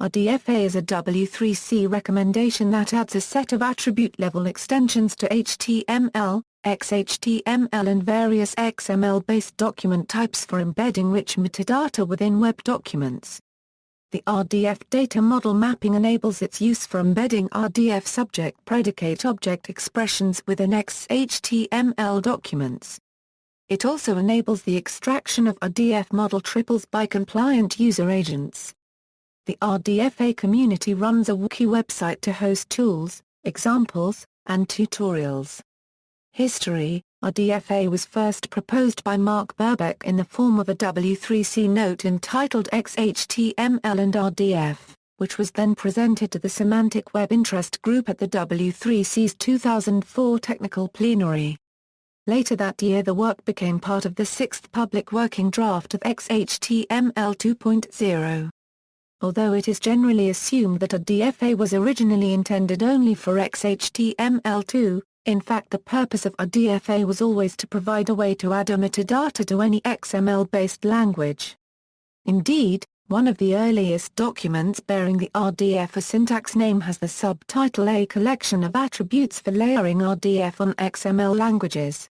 RDFa is a W3C recommendation that adds a set of attribute-level extensions to HTML, XHTML and various XML-based document types for embedding rich metadata within web documents. The RDF data model mapping enables its use for embedding RDF subject-predicate-object expressions within XHTML documents. It also enables the extraction of RDF model triples by compliant user agents. The RDFa community runs a wiki website to host tools, examples, and tutorials. History: RDFa was first proposed by Mark Burbeck in the form of a W3C note entitled XHTML and RDF, which was then presented to the Semantic Web Interest Group at the W3C's 2004 Technical Plenary. Later that year the work became part of the 6th public working draft of XHTML 2.0. Although it is generally assumed that RDFa was originally intended only for XHTML2, in fact the purpose of RDFa was always to provide a way to add a metadata to any XML-based language. Indeed, one of the earliest documents bearing the RDFa syntax name has the subtitle A collection of attributes for layering RDF on XML languages.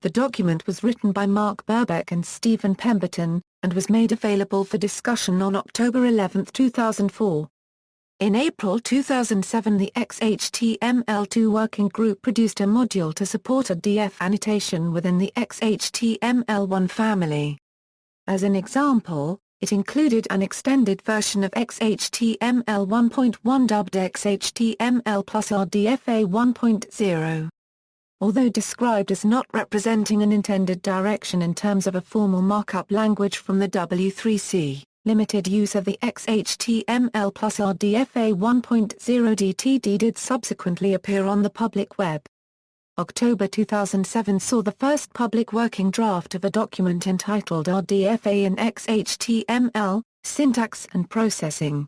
The document was written by Mark Burbeck and Stephen Pemberton, and was made available for discussion on October 11, 2004. In April 2007 the XHTML2 working group produced a module to support RDF annotation within the XHTML1 family. As an example, it included an extended version of XHTML 1.1 dubbed XHTML plus RDFa 1.0. Although described as not representing an intended direction in terms of a formal markup language from the W3C, limited use of the XHTML plus RDFa 1.0 DTD did subsequently appear on the public web. October 2007 saw the first public working draft of a document entitled RDFa in XHTML, Syntax and Processing.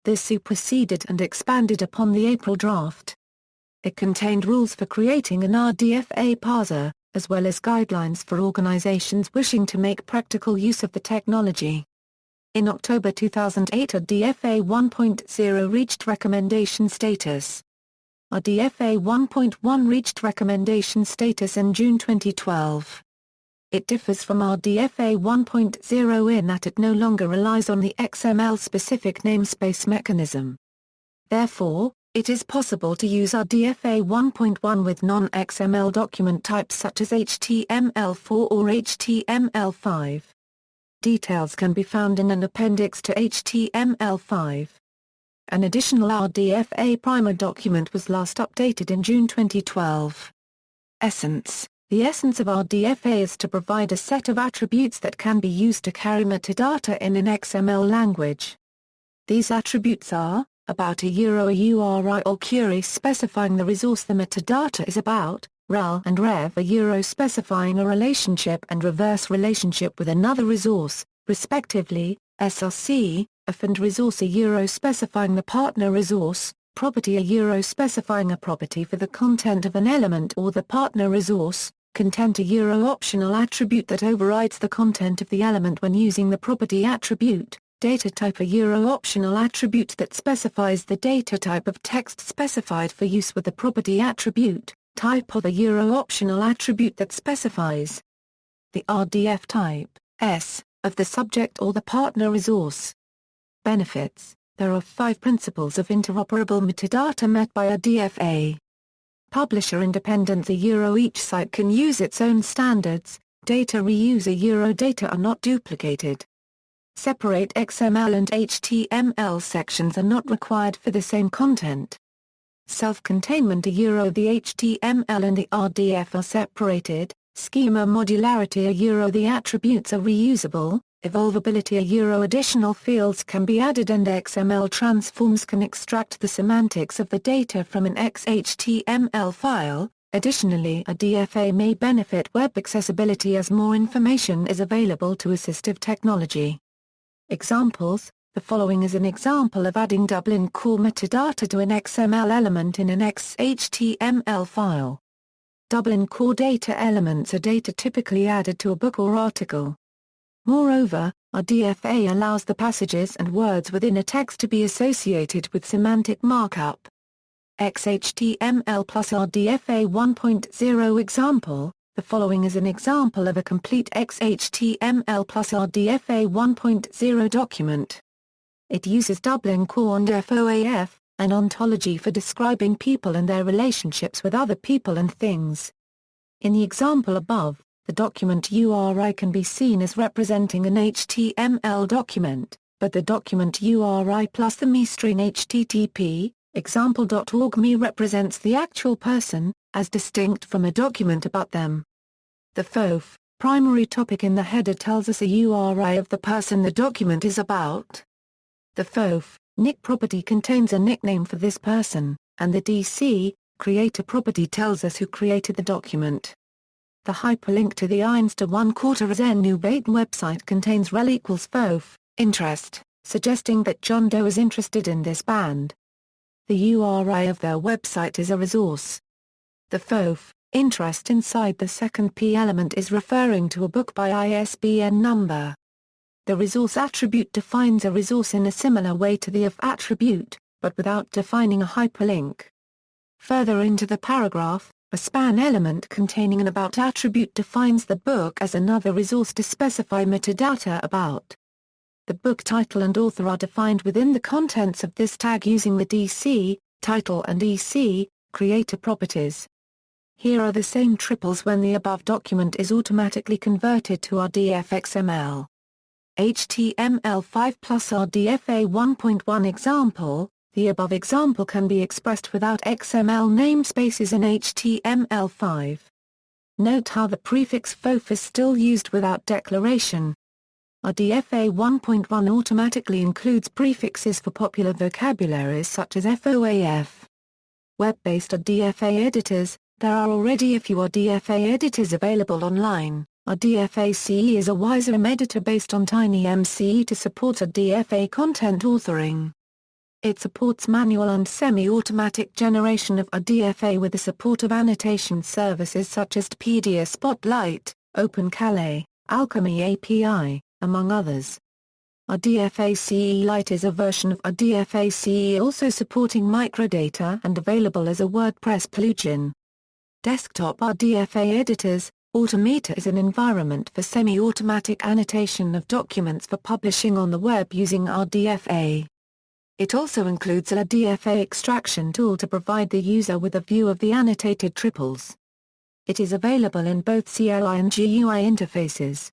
This superseded and expanded upon the April draft. It contained rules for creating an RDFa parser, as well as guidelines for organizations wishing to make practical use of the technology. In October 2008 RDFa 1.0 reached recommendation status. RDFa 1.1 reached recommendation status in June 2012. It differs from RDFa 1.0 in that it no longer relies on the XML-specific namespace mechanism. Therefore, it is possible to use RDFa 1.1 with non-XML document types such as HTML4 or HTML5. Details can be found in an appendix to HTML5. An additional RDFa primer document was last updated in June 2012. Essence: the essence of RDFa is to provide a set of attributes that can be used to carry metadata in an XML language. These attributes are about a URI or query specifying the resource the metadata is about, rel and rev a specifying a relationship and reverse relationship with another resource, respectively, src, if and resource a specifying the partner resource, property a specifying a property for the content of an element or the partner resource, content a optional attribute that overrides the content of the element when using the property attribute. Data type a optional attribute that specifies the data type of text specified for use with the property attribute, type of a optional attribute that specifies the RDF type, S, of the subject or the partner resource. Benefits: there are 5 principles of interoperable metadata met by RDFa. Publisher independence each site can use its own standards, data reuse data are not duplicated. Separate XML and HTML sections are not required for the same content. Self-containment the HTML and the RDF are separated. Schema modularity the attributes are reusable. Evolvability additional fields can be added and XML transforms can extract the semantics of the data from an XHTML file. Additionally, RDFa may benefit web accessibility as more information is available to assistive technology. Examples: the following is an example of adding Dublin core metadata to an XML element in an XHTML file. Dublin core data elements are data typically added to a book or article. Moreover, RDFa allows the passages and words within a text to be associated with semantic markup. XHTML plus RDFa 1.0 example. The following is an example of a complete XHTML plus RDFa 1.0 document. It uses Dublin Core and FOAF, an ontology for describing people and their relationships with other people and things. In the example above, the document URI can be seen as representing an HTML document, but the document URI plus the me string http, example.org me represents the actual person, as distinct from a document about them. The FOAF, primary topic in the header tells us a URI of the person the document is about. The FOAF, nick property contains a nickname for this person, and the DC, creator property tells us who created the document. The hyperlink to the Einster 1/4 new Bait website contains rel equals FOAF, interest, suggesting that John Doe is interested in this band. The URI of their website is a resource. The FOAF, interest inside the second P element is referring to a book by ISBN number. The resource attribute defines a resource in a similar way to the of attribute, but without defining a hyperlink. Further into the paragraph, a span element containing an about attribute defines the book as another resource to specify metadata about. The book title and author are defined within the contents of this tag using the DC, title and EC, creator properties. Here are the same triples when the above document is automatically converted to RDF XML. HTML5 plus RDFa 1.1 example. The above example can be expressed without XML namespaces in HTML5. Note how the prefix FOAF is still used without declaration. RDFa 1.1 automatically includes prefixes for popular vocabularies such as FOAF. Web-based RDFa editors. There are already a few RDFa editors available online. RDFa CE is a WYSIWYG editor based on TinyMCE to support RDFa content authoring. It supports manual and semi-automatic generation of RDFA with the support of annotation services such as Tpedia Spotlight, OpenCalais, Alchemy API, among others. RDFa CE Lite is a version of RDFa CE also supporting microdata and available as a WordPress plugin. Desktop RDFa editors. Automata is an environment for semi-automatic annotation of documents for publishing on the web using RDFa. It also includes a RDFa extraction tool to provide the user with a view of the annotated triples. It is available in both CLI and GUI interfaces.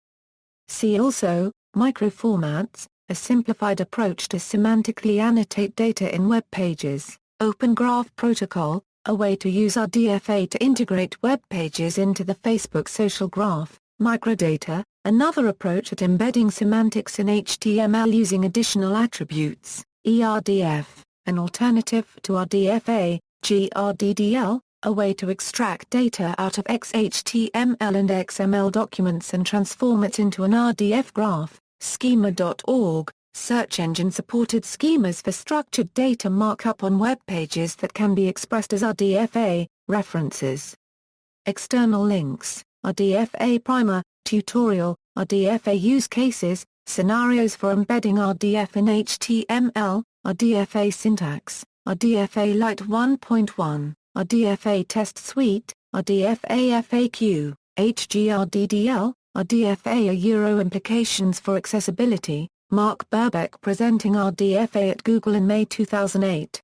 See also, microformats, a simplified approach to semantically annotate data in web pages, Open Graph Protocol, a way to use RDFa to integrate web pages into the Facebook social graph, microdata, another approach at embedding semantics in HTML using additional attributes. ERDF, an alternative to RDFa, GRDDL, a way to extract data out of XHTML and XML documents and transform it into an RDF graph, schema.org, search engine-supported schemas for structured data markup on web pages that can be expressed as RDFa, references. External links, RDFa Primer, Tutorial, RDFa Use Cases, Scenarios for embedding RDF in HTML, RDFa Syntax, RDFa Lite 1.1, RDFa Test Suite, RDFa FAQ, HGRDDL, RDFa Euro Implications for Accessibility, Mark Burbeck presenting RDFa at Google in May 2008.